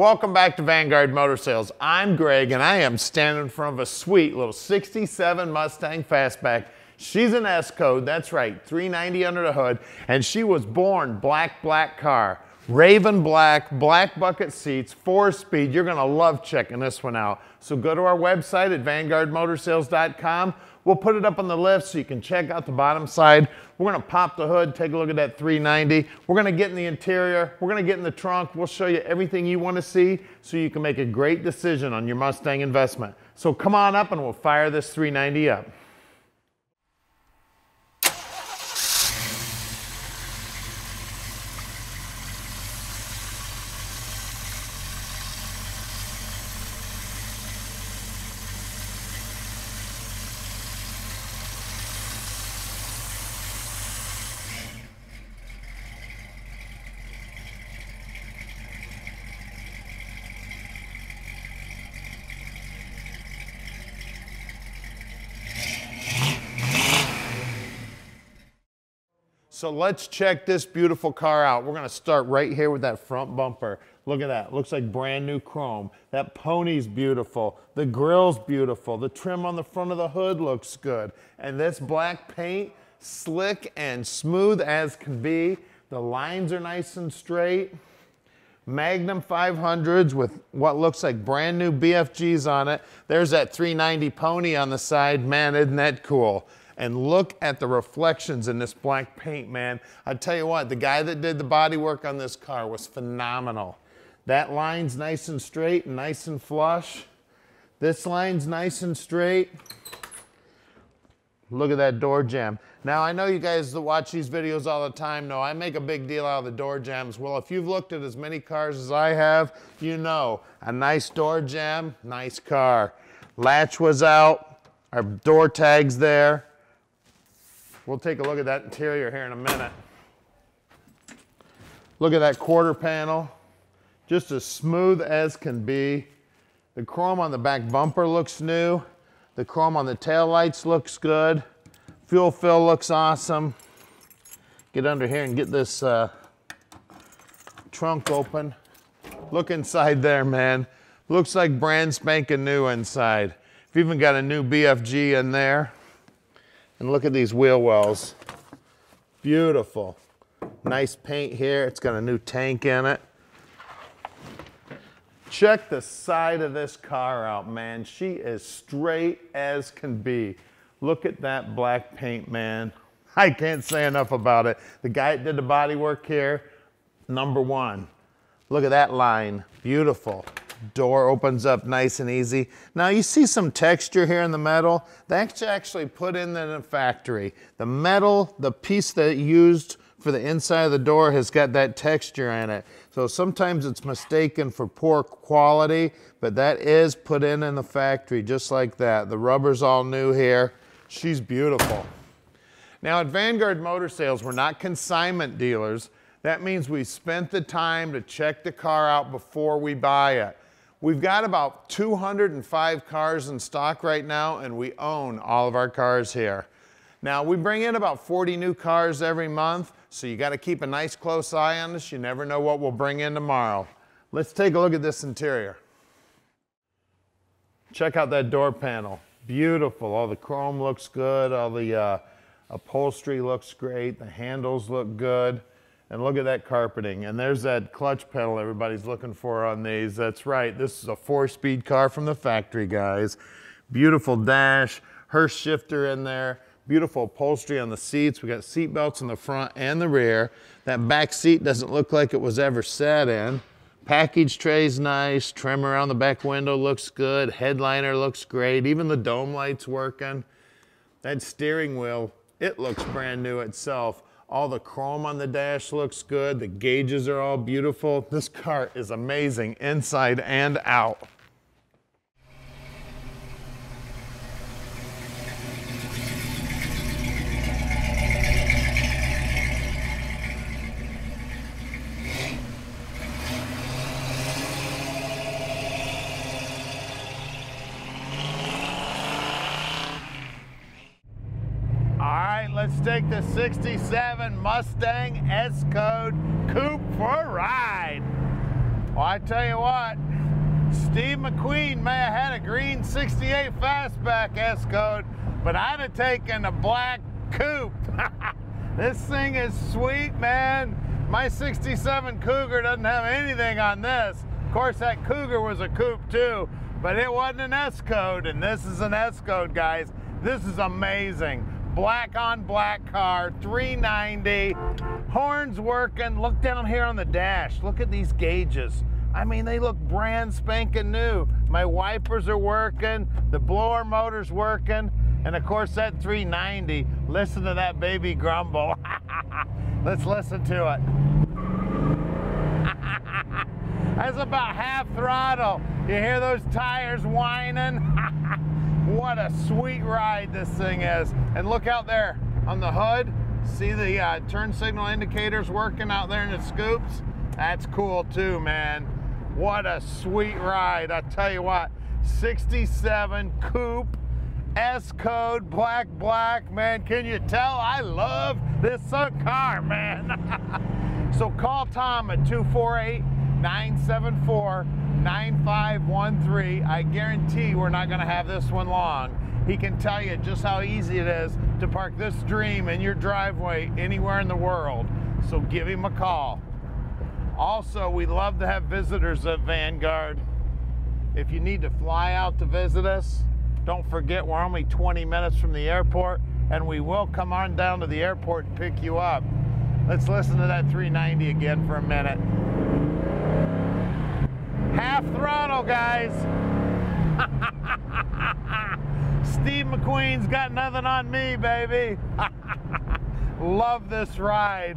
Welcome back to Vanguard Motor Sales. I'm Greg and I am standing in front of a sweet little 67 Mustang Fastback. She's an S code, that's right, 390 under the hood, and she was born black car. Raven black bucket seats, 4-speed. You're gonna love checking this one out. So go to our website at vanguardmotorsales.com. We'll put it up on the lift so you can check out the bottom side. We're gonna pop the hood, take a look at that 390. We're gonna get in the interior. We're gonna get in the trunk. We'll show you everything you wanna see so you can make a great decision on your Mustang investment. So come on up and we'll fire this 390 up. So let's check this beautiful car out. We're gonna start right here with that front bumper. Look at that, looks like brand new chrome. That pony's beautiful, the grill's beautiful, the trim on the front of the hood looks good. And this black paint, slick and smooth as can be. The lines are nice and straight. Magnum 500s with what looks like brand new BFGs on it. There's that 390 pony on the side. Man, isn't that cool? And look at the reflections in this black paint, man. I tell you what, the guy that did the body work on this car was phenomenal. That line's nice and straight and nice and flush. This line's nice and straight. Look at that door jamb. Now, I know you guys that watch these videos all the time know I make a big deal out of the door jambs. Well, if you've looked at as many cars as I have, you know, a nice door jamb, nice car. Latch was out, our door tag's there. We'll take a look at that interior here in a minute. Look at that quarter panel, just as smooth as can be. The chrome on the back bumper looks new. The chrome on the tail lights looks good. Fuel fill looks awesome. Get under here and get this trunk open. Look inside there, man. Looks like brand spanking new inside. We've even got a new BFG in there. And look at these wheel wells. Beautiful. Nice paint here. It's got a new tank in it. Check the side of this car out, man. She is straight as can be. Look at that black paint, man. I can't say enough about it. The guy that did the body work here, #1. Look at that line. Beautiful. Door opens up nice and easy. Now you see some texture here in the metal. That's actually put in the factory. The metal, the piece that used for the inside of the door has got that texture in it. So sometimes it's mistaken for poor quality, but that is put in the factory just like that. The rubber's all new here. She's beautiful. Now at Vanguard Motor Sales, we're not consignment dealers. That means we spent the time to check the car out before we buy it. We've got about 205 cars in stock right now, and we own all of our cars here. Now, we bring in about 40 new cars every month, so you got to keep a nice close eye on us. You never know what we'll bring in tomorrow. Let's take a look at this interior. Check out that door panel. Beautiful. All the chrome looks good. All the upholstery looks great. The handles look good. And look at that carpeting. And there's that clutch pedal everybody's looking for on these. That's right, this is a 4-speed car from the factory, guys. Beautiful dash, Hurst shifter in there. Beautiful upholstery on the seats. We got seat belts in the front and the rear. That back seat doesn't look like it was ever sat in. Package tray's nice. Trim around the back window looks good. Headliner looks great. Even the dome light's working. That steering wheel, it looks brand new itself. All the chrome on the dash looks good. The gauges are all beautiful. This car is amazing inside and out. Let's take the 67 Mustang S Code Coupe for a ride. Well, I tell you what, Steve McQueen may have had a green 68 fastback S-code, but I'd have taken a black coupe. This thing is sweet, man. My 67 Cougar doesn't have anything on this. Of course, that Cougar was a coupe too, but it wasn't an S-code, and this is an S-code, guys. This is amazing. Black on black car, 390, horns working. Look down here on the dash. Look at these gauges. I mean, they look brand spanking new. My wipers are working, the blower motor's working, and of course that 390, listen to that baby grumble. Let's listen to it. That's about half throttle. You hear those tires whining? What a sweet ride this thing is. And look out there on the hood. See the turn signal indicators working out there in the scoops? That's cool too, man. What a sweet ride. I tell you what, 67 coupe, S-code, black, man. Can you tell I love this car, man? So call Tom at 248-974-9513. I guarantee we're not going to have this one long. He can tell you just how easy it is to park this dream in your driveway anywhere in the world. So give him a call. Also, we love to have visitors at Vanguard. If you need to fly out to visit us, don't forget we're only 20 minutes from the airport, and we will come on down to the airport and pick you up. Let's listen to that 390 again for a minute. Half throttle, guys. Steve McQueen's got nothing on me, baby. Love this ride.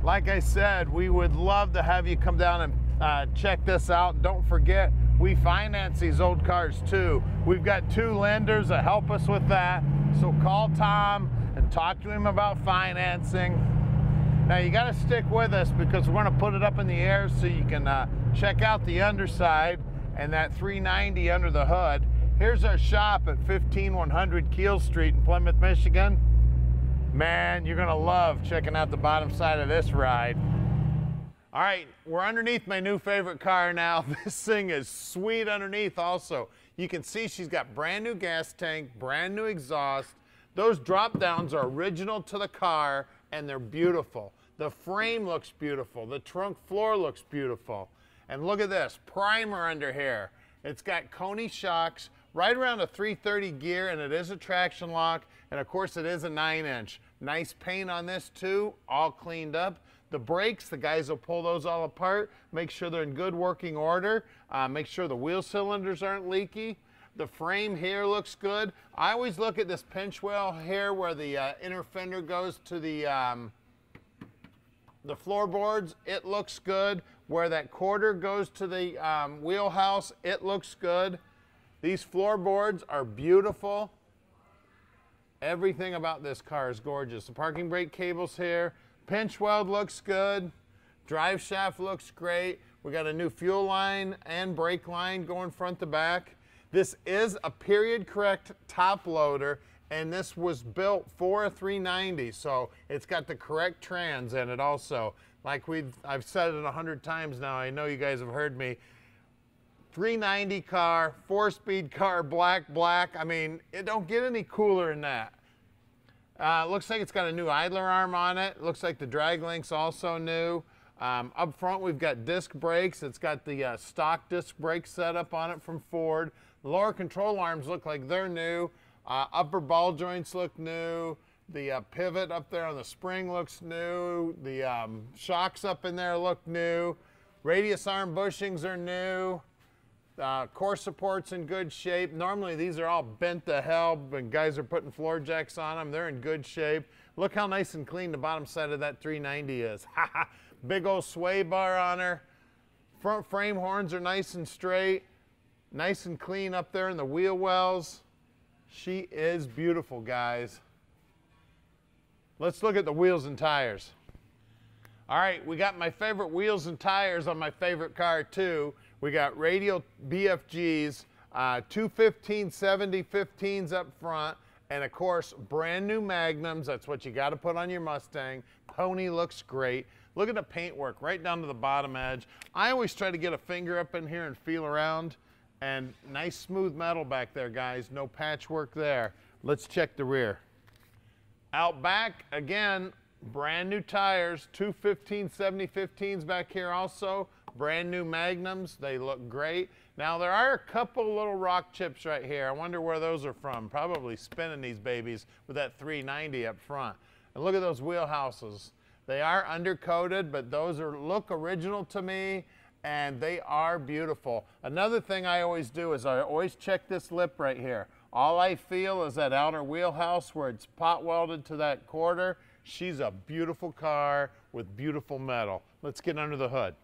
Like I said, we would love to have you come down and check this out. Don't forget, we finance these old cars too. We've got 2 lenders that help us with that. So call Tom and talk to him about financing. Now you got to stick with us because we're going to put it up in the air so you can check out the underside and that 390 under the hood. Here's our shop at 15100 Keel Street in Plymouth, Michigan. Man, you're gonna love checking out the bottom side of this ride. All right, we're underneath my new favorite car now. This thing is sweet underneath also. You can see she's got brand new gas tank, brand new exhaust. Those drop downs are original to the car and they're beautiful. The frame looks beautiful. The trunk floor looks beautiful. And look at this, primer under here. It's got Coney shocks, right around a 330 gear, and it is a traction lock, and of course it is a 9-inch. Nice paint on this too, all cleaned up. The brakes, the guys will pull those all apart, make sure they're in good working order, make sure the wheel cylinders aren't leaky. The frame here looks good. I always look at this pinch wheel here where the inner fender goes to the floorboards, it looks good. Where that quarter goes to the wheelhouse, it looks good. These floorboards are beautiful. Everything about this car is gorgeous. The parking brake cable's here. Pinch weld looks good. Drive shaft looks great. We got a new fuel line and brake line going front to back. This is a period correct top loader, and this was built for a 390, so it's got the correct trans in it also. Like I've said it 100 times now, I know you guys have heard me. 390 car, 4-speed car, black. I mean, it don't get any cooler than that. Looks like it's got a new idler arm on it. Looks like the drag link's also new. Up front, we've got disc brakes. It's got the stock disc brake setup on it from Ford. The lower control arms look like they're new. Upper ball joints look new. The pivot up there on the spring looks new. The shocks up in there look new. Radius arm bushings are new. Core support's in good shape. Normally these are all bent to hell and guys are putting floor jacks on them. They're in good shape. Look how nice and clean the bottom side of that 390 is. Big old sway bar on her. Front frame horns are nice and straight. Nice and clean up there in the wheel wells. She is beautiful, guys. Let's look at the wheels and tires. All right, we got my favorite wheels and tires on my favorite car too. We got radial BFGs, 215/70 15s up front, and of course, brand new Magnums. That's what you got to put on your Mustang. Pony looks great. Look at the paintwork right down to the bottom edge. I always try to get a finger up in here and feel around. And nice smooth metal back there, guys. No patchwork there. Let's check the rear. Out back, again, brand new tires. 215 70-15s back here also. Brand new Magnums. They look great. Now, there are a couple little rock chips right here. I wonder where those are from. Probably spinning these babies with that 390 up front. And look at those wheelhouses. They are undercoated, but those look original to me. And they are beautiful. Another thing I always do is I always check this lip right here. All I feel is that outer wheelhouse where it's pot welded to that quarter. She's a beautiful car with beautiful metal. Let's get under the hood.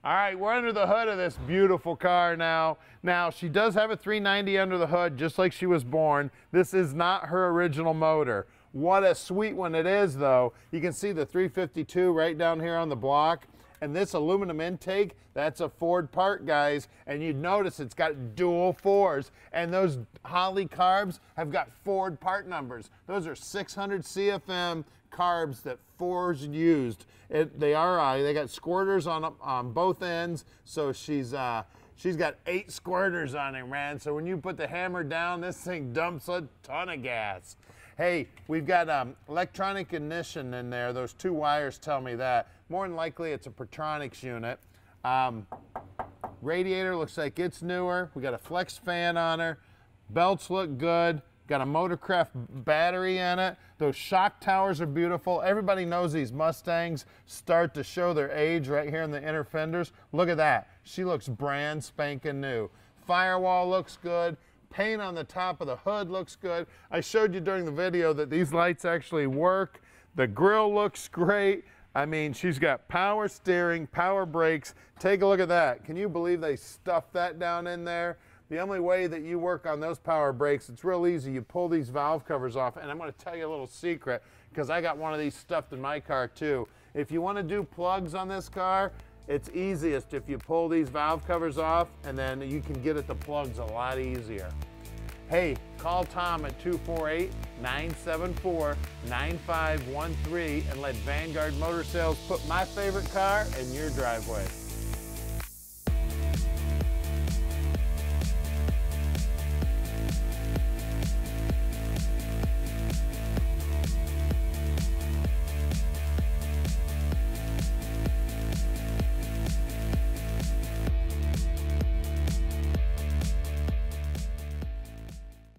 All right, we're under the hood of this beautiful car now. Now, she does have a 390 under the hood, just like she was born. This is not her original motor. What a sweet one it is, though. You can see the 352 right down here on the block. And this aluminum intake, that's a Ford part, guys. And you'd notice it's got dual 4s. And those Holley carbs have got Ford part numbers. Those are 600 CFM carbs that Ford's used. They got squirters on both ends. So she's got 8 squirters on her, man. So when you put the hammer down, this thing dumps a ton of gas. Hey, we've got electronic ignition in there. Those 2 wires tell me that. More than likely, it's a Pertronics unit. Radiator looks like it's newer. We got a flex fan on her. Belts look good. Got a Motorcraft battery in it. Those shock towers are beautiful. Everybody knows these Mustangs start to show their age right here in the inner fenders. Look at that. She looks brand spanking new. Firewall looks good. Paint on the top of the hood looks good. I showed you during the video that these lights actually work. The grille looks great. I mean, she's got power steering, power brakes. Take a look at that. Can you believe they stuffed that down in there? The only way that you work on those power brakes, it's real easy. You pull these valve covers off, and I'm going to tell you a little secret because I got one of these stuffed in my car too. If you want to do plugs on this car, it's easiest if you pull these valve covers off, and then you can get at the plugs a lot easier. Hey, call Tom at 248-974-9513 and let Vanguard Motor Sales put my favorite car in your driveway.